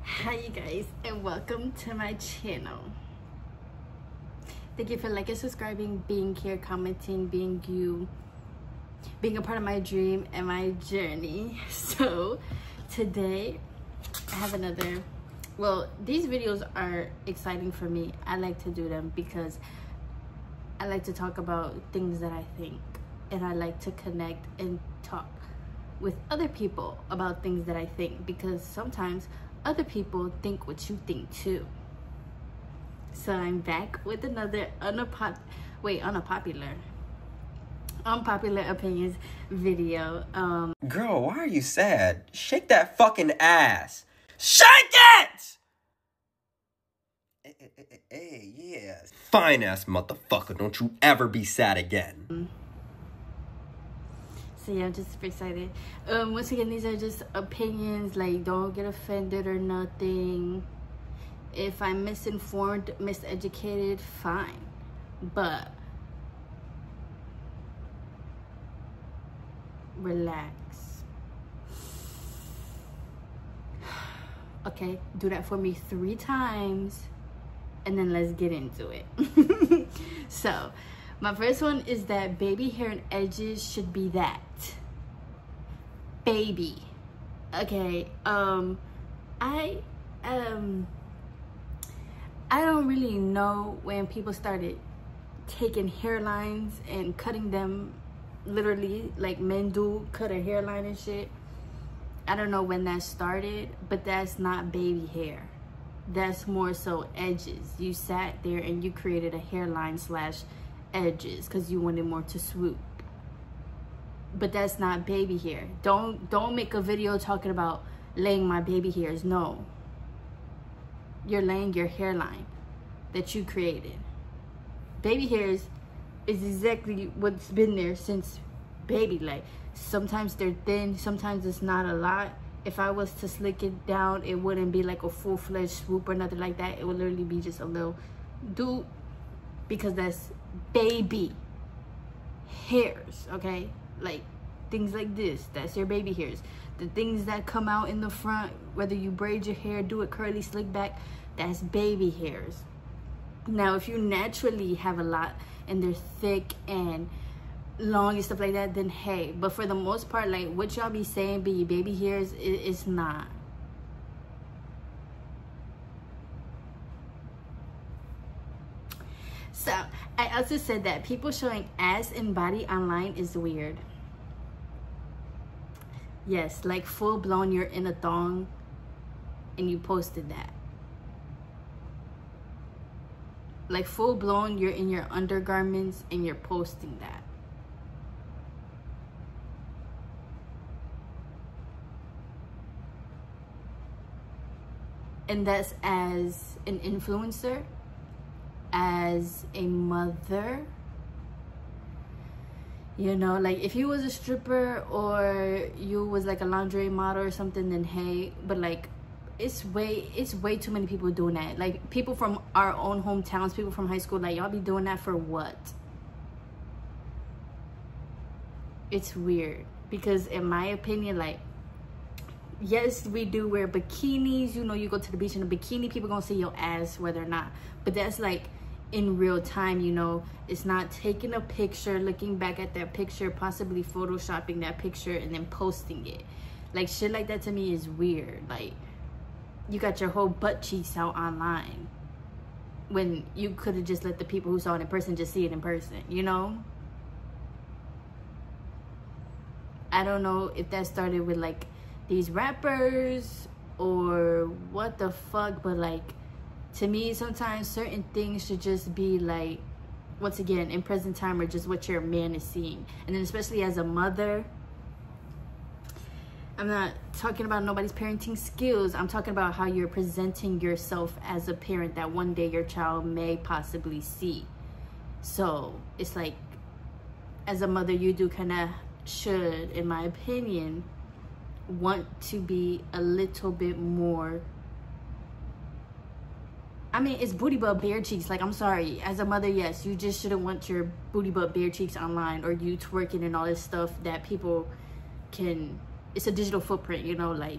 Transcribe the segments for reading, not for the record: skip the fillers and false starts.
Hi you guys, and welcome to my channel. Thank you for liking, subscribing, being here, commenting, being a part of my dream and my journey. So today I have another, well, these videos are exciting for me. I like to do them because I like to talk about things that I think, and I like to connect and talk with other people about things that I think, because sometimes other people think what you think too. So I'm back with another unpopular opinions video. Girl, why are you sad? Shake that fucking ass. Shake it! Hey, yeah. Fine ass motherfucker, don't you ever be sad again. So yeah, I'm just super excited. Once again, these are just opinions, like don't get offended or nothing. If I'm misinformed, miseducated, fine. But relax. Okay, do that for me 3 times and then let's get into it. So my first one is that baby hair and edges should be that. Baby. Okay, I don't really know when people started taking hairlines and cutting them, literally like men do, cut a hairline and shit. I don't know when that started, but that's not baby hair. That's more so edges. You sat there and you created a hairline / edges because you wanted more to swoop. But that's not baby hair. Don't make a video talking about laying my baby hairs. No, you're laying your hairline that you created. Baby hairs is exactly what's been there since baby. Like, sometimes they're thin, sometimes it's not a lot. If I was to slick it down, it wouldn't be like a full-fledged swoop or nothing like that. It would literally be just a little doop, because that's baby hairs, okay? Like things like this, that's your baby hairs. The things that come out in the front, whether you braid your hair, do it curly, slick back, that's baby hairs. Now if you naturally have a lot and they're thick and long and stuff like that, then hey. But for the most part, like what y'all be saying be baby hairs, it's not. So I also said that people showing ass and body online is weird. Yes, like full blown you're in a thong and you posted that. Like full blown you're in your undergarments and you're posting that. And that's as an influencer, as a mother. You know, like if you was a stripper or you was like a lingerie model or something, then hey. But like it's way too many people doing that. Like people from our own hometowns, people from high school, like y'all be doing that for what? It's weird, because in my opinion, like, yes, we do wear bikinis. You know, you go to the beach in a bikini, people gonna see your ass whether or not. But that's like in real time, you know. It's not taking a picture, looking back at that picture, possibly photoshopping that picture and then posting it. Like shit like that to me is weird. Like you got your whole butt cheeks out online when you could have just let the people who saw it in person just see it in person, you know. I don't know if that started with like these rappers or what the fuck, but like to me sometimes certain things should just be like, once again, in present time, or just what your man is seeing. And then especially as a mother, I'm not talking about nobody's parenting skills. I'm talking about how you're presenting yourself as a parent that one day your child may possibly see. So it's like, as a mother, you do kind of should, in my opinion, want to be a little bit more, I mean, it's booty butt bare cheeks. Like, I'm sorry, as a mother, yes, you just shouldn't want your booty butt bare cheeks online, or you twerking and all this stuff that people can, it's a digital footprint, you know. Like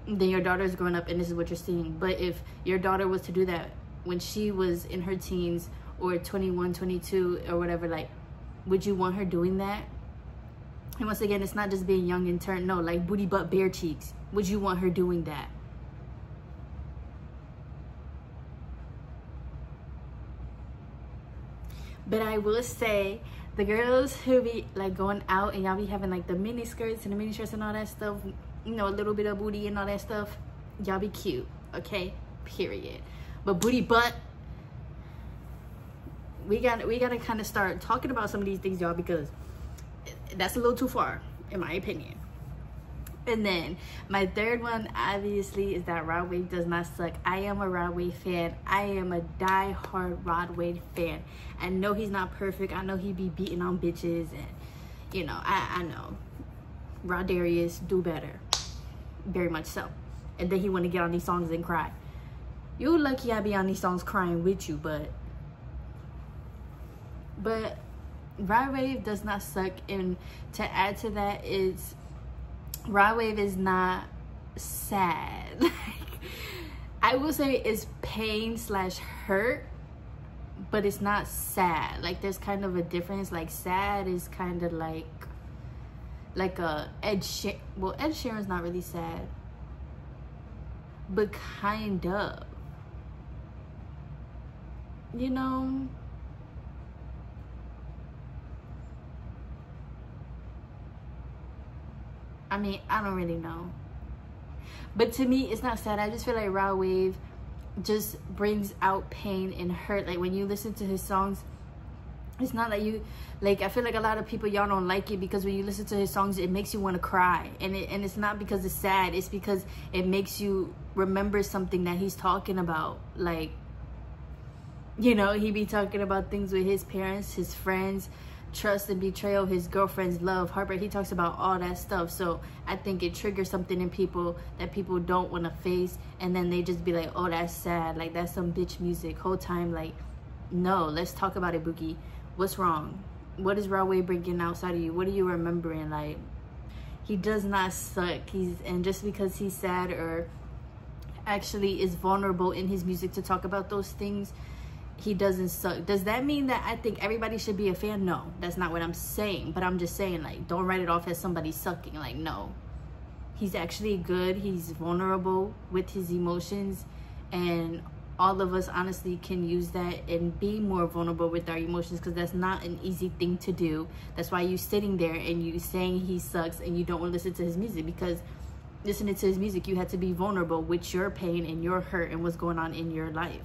then your daughter is growing up and this is what you're seeing. But if your daughter was to do that when she was in her teens or 21, 22 or whatever, like, would you want her doing that? And once again, it's not just being young and turned, no, like booty, butt, bare cheeks. Would you want her doing that? But I will say, the girls who be like going out and y'all be having like the mini skirts and the mini shirts and all that stuff, you know, a little bit of booty and all that stuff, y'all be cute, okay? Period. But booty, butt, we gotta kind of start talking about some of these things, y'all, because that's a little too far, in my opinion. And then my third one, obviously, is that Rod Wave does not suck. I am a Rod Wave fan. I am a die-hard Rod Wave fan. I know he's not perfect. I know he be beating on bitches, and you know, I know Rod Darius do better, very much so. And then he want to get on these songs and cry. You lucky I be on these songs crying with you, but Rod Wave does not suck. And to add to that is, Rod Wave is not sad. Like, I will say it's pain slash hurt, but it's not sad. Like, there's kind of a difference. Like, sad is kind of like a Ed Sheeran's not really sad, but kind of, you know. I mean, I don't really know. But to me, it's not sad. I just feel like Rod Wave just brings out pain and hurt. Like, when you listen to his songs, it's not that you, like, I feel like a lot of people, y'all don't like it because when you listen to his songs, it makes you want to cry. And it's not because it's sad. It's because it makes you remember something that he's talking about. Like, you know, he be talking about things with his parents, his friends, trust and betrayal, his girlfriend's love, heartbreak. He talks about all that stuff. So I think it triggers something in people that people don't want to face, and then they just be like, oh, that's sad, like that's some bitch music. Whole time, like, no, let's talk about it, Boogie. What's wrong? What is Rod Wave bringing outside of you? What are you remembering? Like, he does not suck. And just because he's sad or actually is vulnerable in his music to talk about those things, he doesn't suck. Does that mean that I think everybody should be a fan? No, that's not what I'm saying. But I'm just saying, like, don't write it off as somebody sucking. Like, no, he's actually good. He's vulnerable with his emotions, and all of us honestly can use that and be more vulnerable with our emotions, because that's not an easy thing to do. That's why you sitting there and you saying he sucks and you don't want to listen to his music, because listening to his music, you had to be vulnerable with your pain and your hurt and what's going on in your life.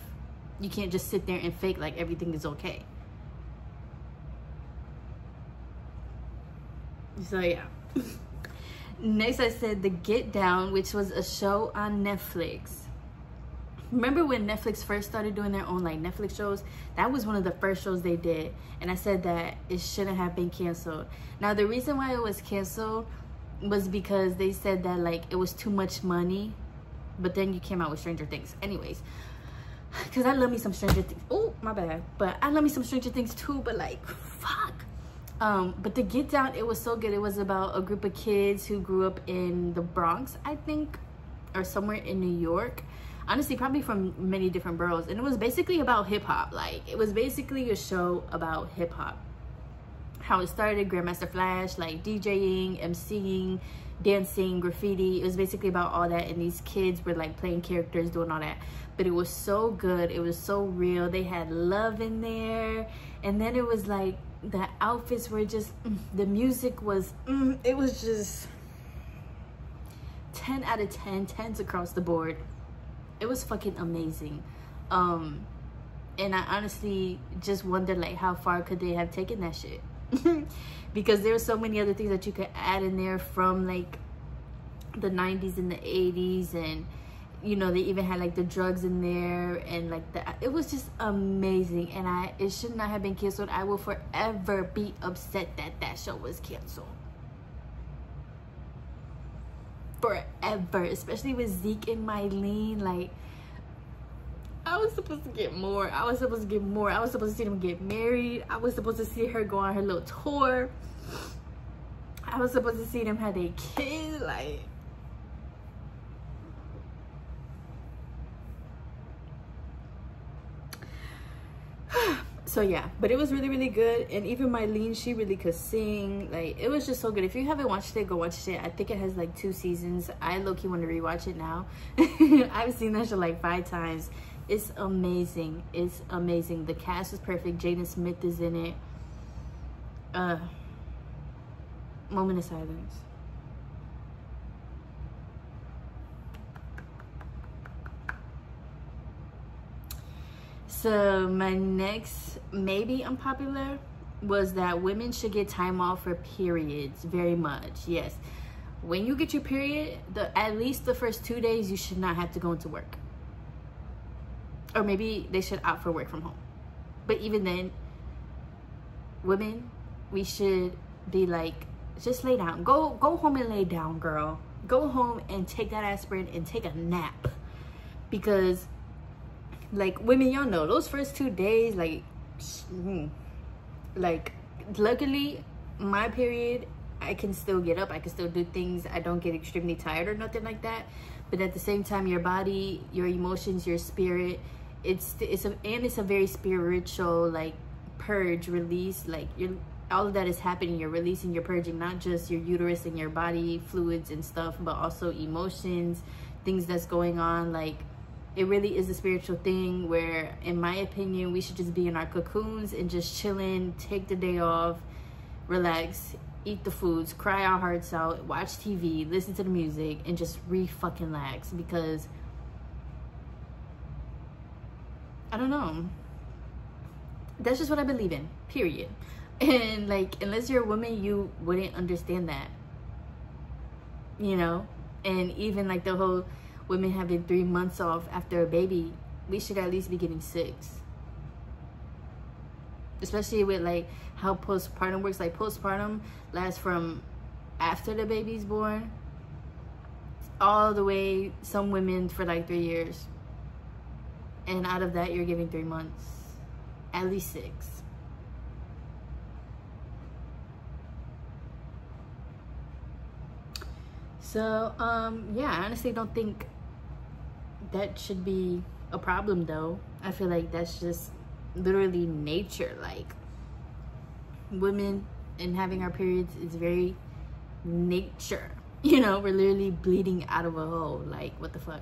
You can't just sit there and fake like everything is okay. So yeah. Next, I said The Get Down, which was a show on Netflix. Remember when Netflix first started doing their own like Netflix shows? That was one of the first shows they did, and I said that it shouldn't have been canceled. Now, the reason why it was canceled was because they said that like it was too much money, but then you came out with Stranger Things. Anyways, because I love me some Stranger Things. Oh, my bad. But I love me some Stranger Things too, but like, fuck. But The Get Down, it was so good. It was about a group of kids who grew up in the Bronx, I think, or somewhere in New York. Honestly, probably from many different boroughs. And it was basically about hip-hop. Like, it was basically a show about hip-hop. How it started, Grandmaster Flash, like DJing, MCing, dancing, graffiti. It was basically about all that, and these kids were like playing characters, doing all that. But it was so good. It was so real. They had love in there. And then it was like the outfits were just, the music was, it was just 10 out of 10, 10s across the board. It was fucking amazing. And I honestly just wonder like how far could they have taken that shit? Because there were so many other things that you could add in there from like the 90s and the 80s, and you know, they even had like the drugs in there, and like it was just amazing. And it should not have been canceled. I will forever be upset that that show was canceled. Forever, especially with Zeke and Mylene. Like, I was supposed to get more. I was supposed to get more. I was supposed to see them get married. I was supposed to see her go on her little tour. I was supposed to see them have their kids. Like, So yeah, but it was really, really good. And even Mylene, she really could sing. Like, it was just so good. If you haven't watched it, go watch it. I think it has like 2 seasons. I low-key want to rewatch it now. I've seen that show like 5 times. It's amazing. It's amazing. The cast is perfect. Jaden Smith is in it. Moment of silence. So my next maybe unpopular was that women should get time off for periods. Very much, yes. When you get your period, at least the first 2 days you should not have to go into work. Or maybe they should opt for work from home. But even then, women, we should be like, just lay down. Go home and lay down, girl. Go home and take that aspirin and take a nap. Because like, women, y'all know those first 2 days, like luckily my period, I can still get up, I can still do things, I don't get extremely tired or nothing like that. But at the same time, your body, your emotions, your spirit, it's a very spiritual like purge, release. Like, all of that is happening. You're releasing, you're purging not just your uterus and your body fluids and stuff, but also emotions, things that's going on. Like, it really is a spiritual thing where, in my opinion, we should just be in our cocoons and just chilling, take the day off, relax, eat the foods, cry our hearts out, watch TV, listen to the music, and just re-fucking-lax. Because, I don't know, that's just what I believe in, period. And like, unless you're a woman, you wouldn't understand that, you know. And even like the whole women having 3 months off after a baby, we should at least be getting 6. Especially with like how postpartum works. Like, postpartum lasts from after the baby's born all the way, some women, for like 3 years. And out of that, you're giving 3 months, at least 6. So yeah, I honestly don't think that should be a problem, though. I feel like that's just literally nature. Like, women and having our periods is very nature, you know. We're literally bleeding out of a hole. Like, what the fuck.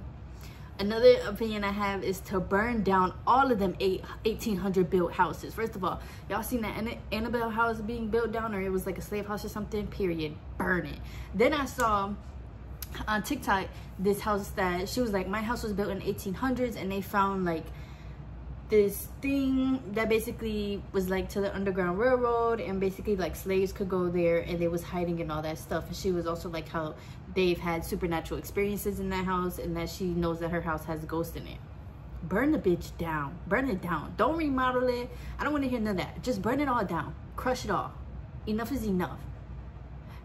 Another opinion I have is to burn down all of them 1800 built houses. First of all, y'all seen that Annabelle house being built down, or it was like a slave house or something? Period. Burn it. Then I saw on TikTok this house that she was like, my house was built in 1800s, and they found like this thing that basically was like to the Underground Railroad, and basically like slaves could go there and they was hiding and all that stuff. And she was also like how they've had supernatural experiences in that house, and that she knows that her house has ghosts in it. Burn the bitch down. Burn it down. Don't remodel it. I don't want to hear none of that. Just burn it all down. Crush it all. Enough is enough.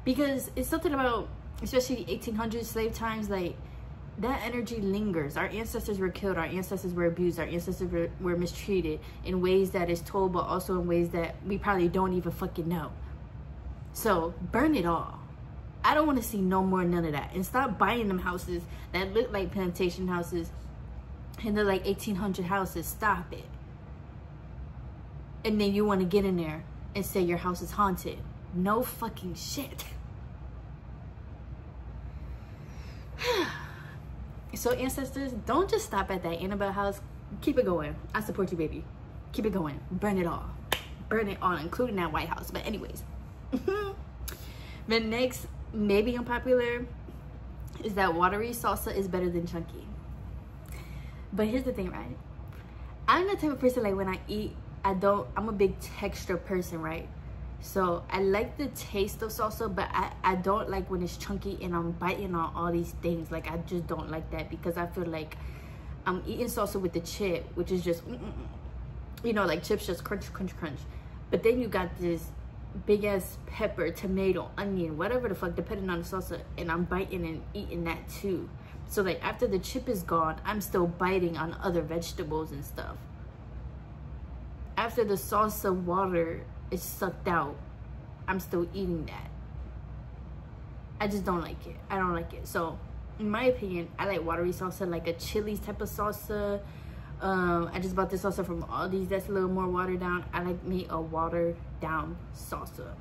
Because it's something about, especially 1800s slave times, like, that energy lingers. Our ancestors were killed, our ancestors were abused, our ancestors were mistreated in ways that is told, but also in ways that we probably don't even fucking know. So burn it all. I don't want to see no more none of that. And stop buying them houses that look like plantation houses and they're like 1800 houses. Stop it. And then you want to get in there and say your house is haunted. No fucking shit. So ancestors, don't just stop at that Annabelle house. Keep it going. I support you, baby. Keep it going. Burn it all. Burn it all, including that White House. But anyways. The next, maybe unpopular, is that watery salsa is better than chunky. But here's the thing, right? I'm the type of person, like, when I eat, I'm a big texture person, right? So I like the taste of salsa, but I don't like when it's chunky and I'm biting on all these things. Like, I just don't like that, because I feel like I'm eating salsa with the chip, which is just, you know, like chips just crunch, crunch, crunch. But then you got this big ass pepper, tomato, onion, whatever the fuck, depending on the salsa, and I'm biting and eating that too. So like, after the chip is gone, I'm still biting on other vegetables and stuff. After the salsa water is sucked out, I'm still eating that. I just don't like it. I don't like it. So in my opinion, I like watery salsa, like a chili type of salsa, I just bought this salsa from Aldi's. That's a little more watered down. I like me a watered down salsa.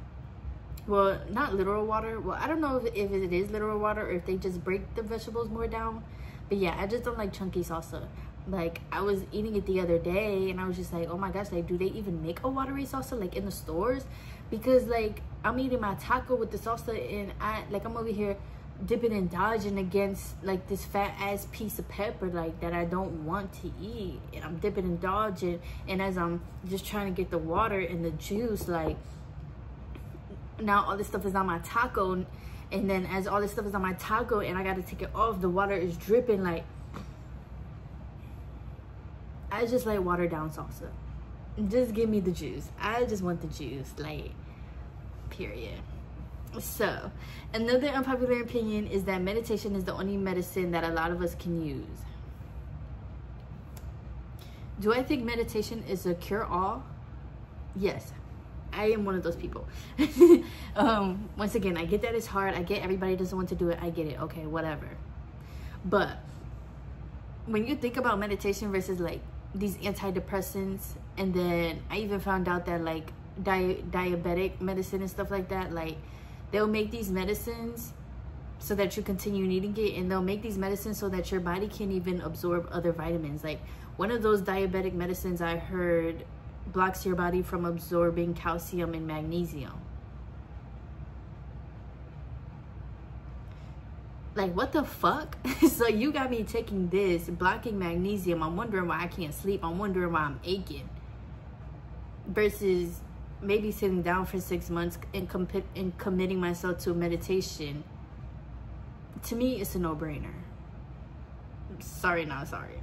Well, not literal water. Well, I don't know if it is literal water or if they just break the vegetables more down. But yeah, I just don't like chunky salsa. Like, I was eating it the other day and I was just like, oh my gosh, like, do they even make a watery salsa like in the stores? Because like, I'm eating my taco with the salsa and I'm over here dipping and dodging against like this fat ass piece of pepper like that I don't want to eat, and I'm dipping and dodging, and as I'm just trying to get the water and the juice, like now all this stuff is on my taco, and then as all this stuff is on my taco and I gotta take it off, the water is dripping. Like, I just like watered down salsa. Just give me the juice. I just want the juice, like, period. So, another unpopular opinion is that meditation is the only medicine that a lot of us can use. Do I think meditation is a cure-all? Yes. I am one of those people. Once again, I get that it's hard. I get everybody doesn't want to do it. I get it. Okay, whatever. But when you think about meditation versus like these antidepressants, and then I even found out that like diabetic medicine and stuff like that, like they'll make these medicines so that you continue needing it, and they'll make these medicines so that your body can't even absorb other vitamins. Like, one of those diabetic medicines I heard blocks your body from absorbing calcium and magnesium. Like, what the fuck? So you got me taking this, blocking magnesium. I'm wondering why I can't sleep. I'm wondering why I'm aching. Versus maybe sitting down for 6 months and committing myself to meditation. To me, it's a no-brainer. Sorry, not sorry.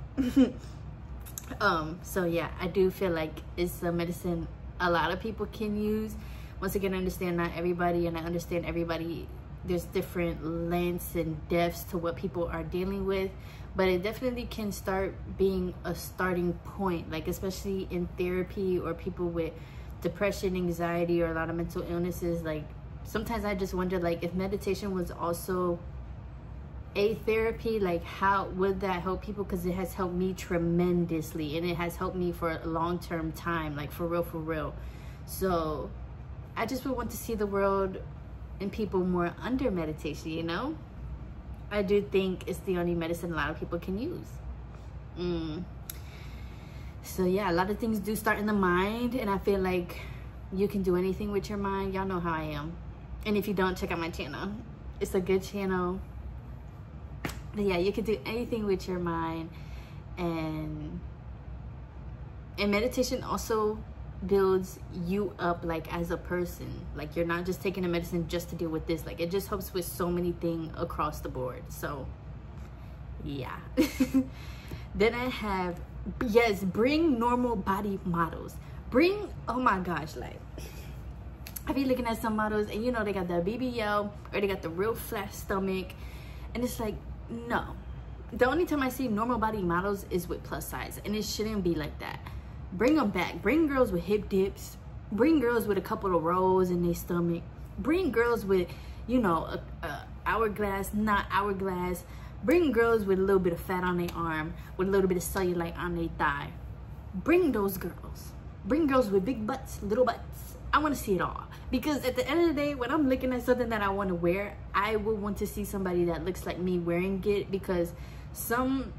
So yeah, I do feel like it's a medicine a lot of people can use. Once again, I understand not everybody, and I understand everybody, there's different lengths and depths to what people are dealing with, but it definitely can start being a starting point, like especially in therapy or people with depression, anxiety, or a lot of mental illnesses. Like, sometimes I just wonder, like, if meditation was also a therapy, like how would that help people? Because it has helped me tremendously, and it has helped me for a long-term time, like for real. So I just would want to see the world and people more under meditation, you know? I do think it's the only medicine a lot of people can use. So yeah, a lot of things do start in the mind, and I feel like you can do anything with your mind. Y'all know how I am. And if you don't, check out my channel. It's a good channel. But yeah, you can do anything with your mind, and meditation also builds you up, like, as a person. Like, you're not just taking a medicine just to deal with this. Like, it just helps with so many things across the board. So yeah. Then I have, yes, bring normal body models. Bring, oh my gosh, like, I be looking at some models and you know they got the BBL or they got the real flat stomach, and it's like, no. The only time I see normal body models is with plus size, and it shouldn't be like that. Bring them back. Bring girls with hip dips. Bring girls with a couple of rolls in their stomach. Bring girls with, you know, a hourglass, not hourglass. Bring girls with a little bit of fat on their arm, with a little bit of cellulite on their thigh. Bring those girls. Bring girls with big butts, little butts. I want to see it all. Because at the end of the day, when I'm looking at something that I want to wear, I would want to see somebody that looks like me wearing it. Because some,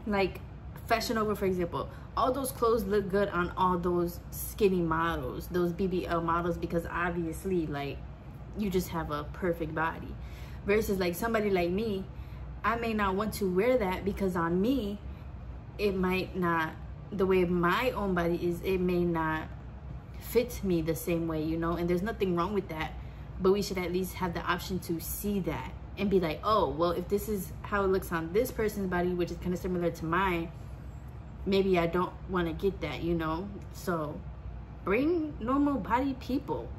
like Fashion Nova, for example, all those clothes look good on all those skinny models, those BBL models, because obviously, like, you just have a perfect body. Versus like somebody like me, I may not want to wear that because on me, it might not, the way my own body is, it may not fit me the same way, you know? And there's nothing wrong with that, but we should at least have the option to see that and be like, oh, well, if this is how it looks on this person's body, which is kind of similar to mine, maybe I don't want to get that, you know? So bring normal body people.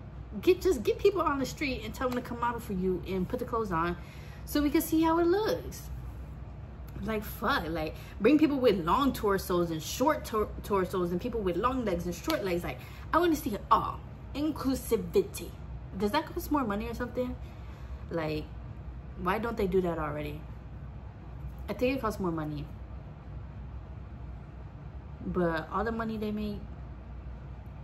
Just get people on the street and tell them to come model for you and put the clothes on so we can see how it looks. Like, fuck, like, bring people with long torsos and short torsos, and people with long legs and short legs. Like, I want to see it all. Inclusivity. Does that cost more money or something? Like, why don't they do that already? I think it costs more money. but all the money they make,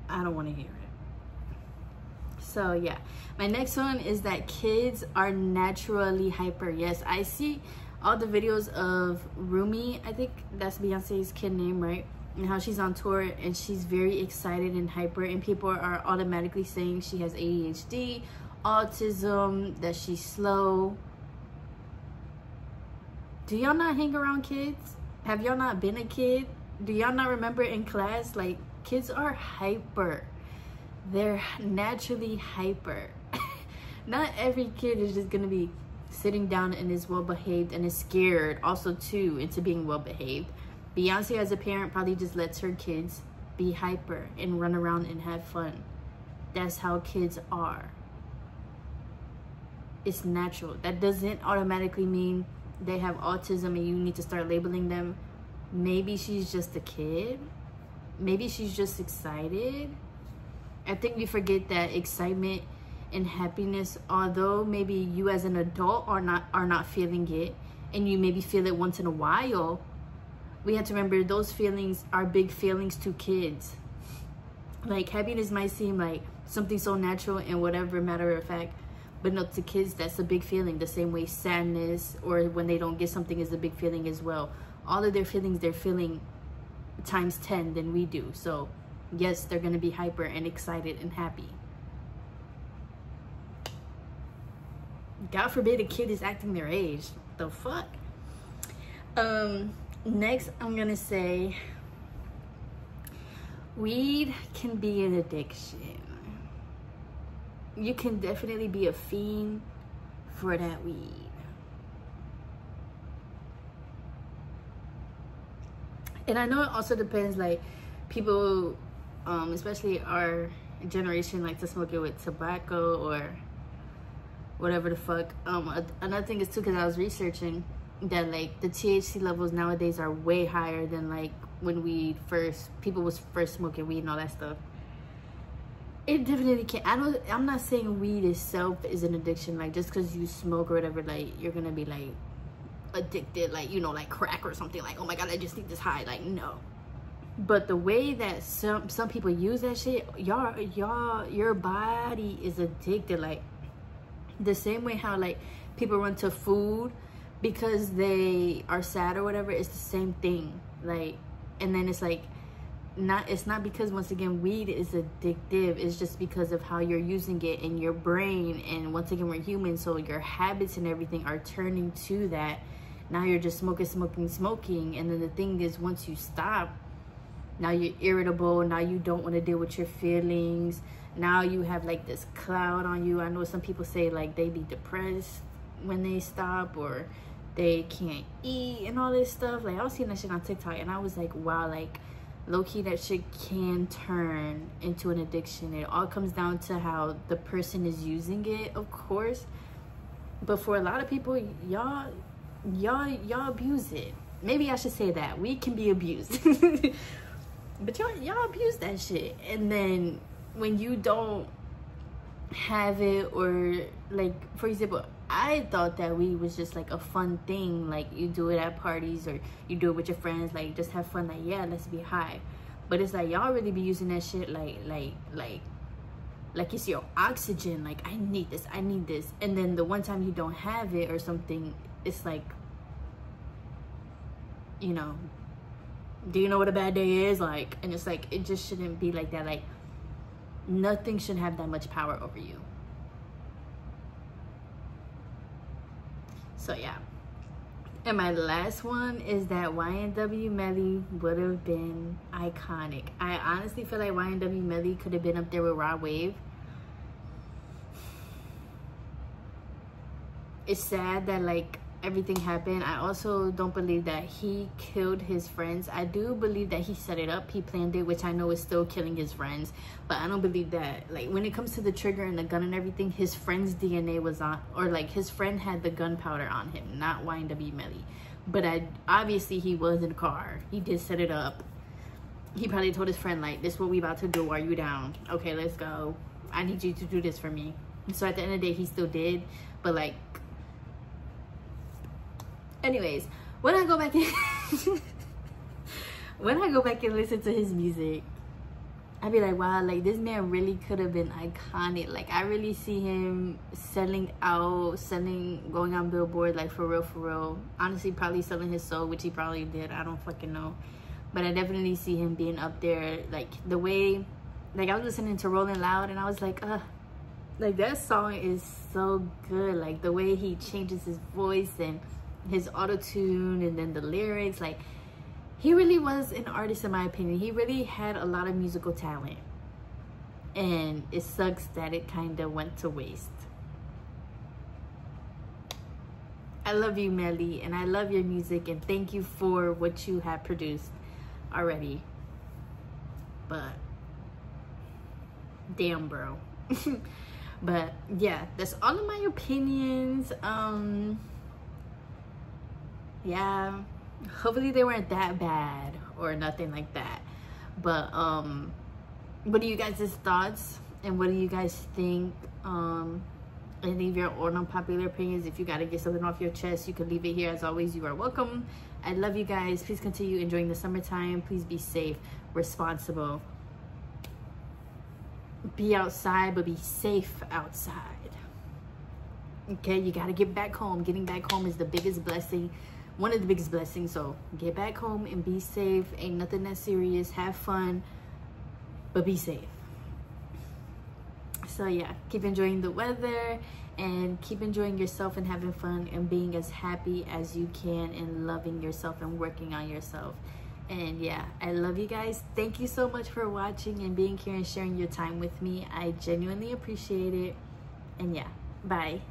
I don't want to hear it. So yeah, my next one is that kids are naturally hyper. Yes, I see all the videos of Rumi, I think that's Beyonce's kid name, right? And how she's on tour and she's very excited and hyper, and people are automatically saying she has ADHD, autism, that she's slow. Do y'all not hang around kids? Have y'all not been a kid? Do y'all not remember in class, like, kids are hyper. They're naturally hyper. Not every kid is just gonna be sitting down and is well behaved and is scared also too into being well behaved. Beyonce as a parent probably just lets her kids be hyper and run around and have fun. That's how kids are. It's natural. That doesn't automatically mean they have autism and you need to start labeling them. Maybe she's just a kid. Maybe she's just excited. I think we forget that excitement and happiness, although maybe you as an adult are not feeling it, and you maybe feel it once in a while, we have to remember those feelings are big feelings to kids. Like, happiness might seem like something so natural and whatever, matter of fact, but no, to kids that's a big feeling. The same way sadness or when they don't get something is a big feeling as well. All of their feelings they're feeling times 10 than we do. So yes, they're gonna be hyper and excited and happy. God forbid a kid is acting their age. The fuck? Next, I'm gonna say weed can be an addiction. You can definitely be a fiend for that weed. And I know it also depends, like, people, especially our generation, like to smoke it with tobacco or whatever the fuck. Another thing is too, because I was researching that, like, the THC levels nowadays are way higher than, like, when people was first smoking weed and all that stuff. It definitely can. I'm not saying weed itself is an addiction. Like, just because you smoke or whatever, like, you're gonna be like addicted, like, you know, like crack or something. Like, oh my god, I just need this high. Like, no. But the way that some people use that shit, your body is addicted. Like, the same way how, like, people run to food because they are sad or whatever, it's the same thing. Like, and then it's like, it's not because, once again, weed is addictive. It's just because of how you're using it in your brain. And once again, we're human, so your habits and everything are turning to that. Now you're just smoking. And then the thing is, once you stop, now you're irritable. Now you don't want to deal with your feelings. Now you have, like, this cloud on you. I know some people say, like, they be depressed when they stop, or they can't eat and all this stuff. Like, I was seeing that shit on TikTok and I was like, wow, like, low-key that shit can turn into an addiction. It all comes down to how the person is using it, of course. But for a lot of people, y'all abuse it. Maybe I should say that. We can be abused. But y'all abuse that shit. And then when you don't have it, or, like, for example, I thought that weed was just like a fun thing, like you do it at parties or you do it with your friends, like just have fun, like, yeah, let's be high. But it's like, y'all really be using that shit like it's your oxygen. Like, I need this. And then the one time you don't have it or something, it's like, you know, do you know what a bad day is? Like, and it's like, it just shouldn't be like that. Like, nothing should have that much power over you. So yeah. And my last one is that YNW Melly would have been iconic. I honestly feel like YNW Melly could have been up there with Rod Wave. It's sad that, like, everything happened. I also don't believe that he killed his friends. I do believe that he set it up, he planned it, which I know is still killing his friends, but I don't believe that, like, when it comes to the trigger and the gun and everything, his friend's DNA was on, or like his friend had the gunpowder on him, not YNW Melly. But obviously he was in the car, he did set it up. He probably told his friend, like, this is what we about to do, are you down? Okay, let's go, I need you to do this for me. So at the end of the day, he still did. But, like, anyways, when I go back in when I go back and listen to his music, I'd be like, wow, like this man really could have been iconic. Like I really see him going on Billboard, like for real. Honestly, probably selling his soul, which he probably did. I don't fucking know. But I definitely see him being up there. Like the way, like I was listening to Rolling Loud and I was like, like that song is so good. Like the way he changes his voice and his auto-tune and then the lyrics, like he really was an artist in my opinion. He really had a lot of musical talent. And it sucks that it kind of went to waste. I love you, Melly, and I love your music, and thank you for what you have produced already. But damn, bro. But yeah, that's all of my opinions. Yeah, hopefully they weren't that bad or nothing like that. But what are you guys' thoughts, and what do you guys think? And leave your own unpopular opinions. If you gotta get something off your chest, you can leave it here. As always, you are welcome. I love you guys. Please continue enjoying the summertime. Please be safe, responsible. Be outside, but be safe outside. Okay, you gotta get back home. Getting back home is the biggest blessing, one of the biggest blessings. So get back home and be safe. Ain't nothing that serious. Have fun, but be safe. So yeah, keep enjoying the weather and keep enjoying yourself and having fun and being as happy as you can and loving yourself and working on yourself. And yeah, I love you guys. Thank you so much for watching and being here and sharing your time with me. I genuinely appreciate it. And yeah, bye.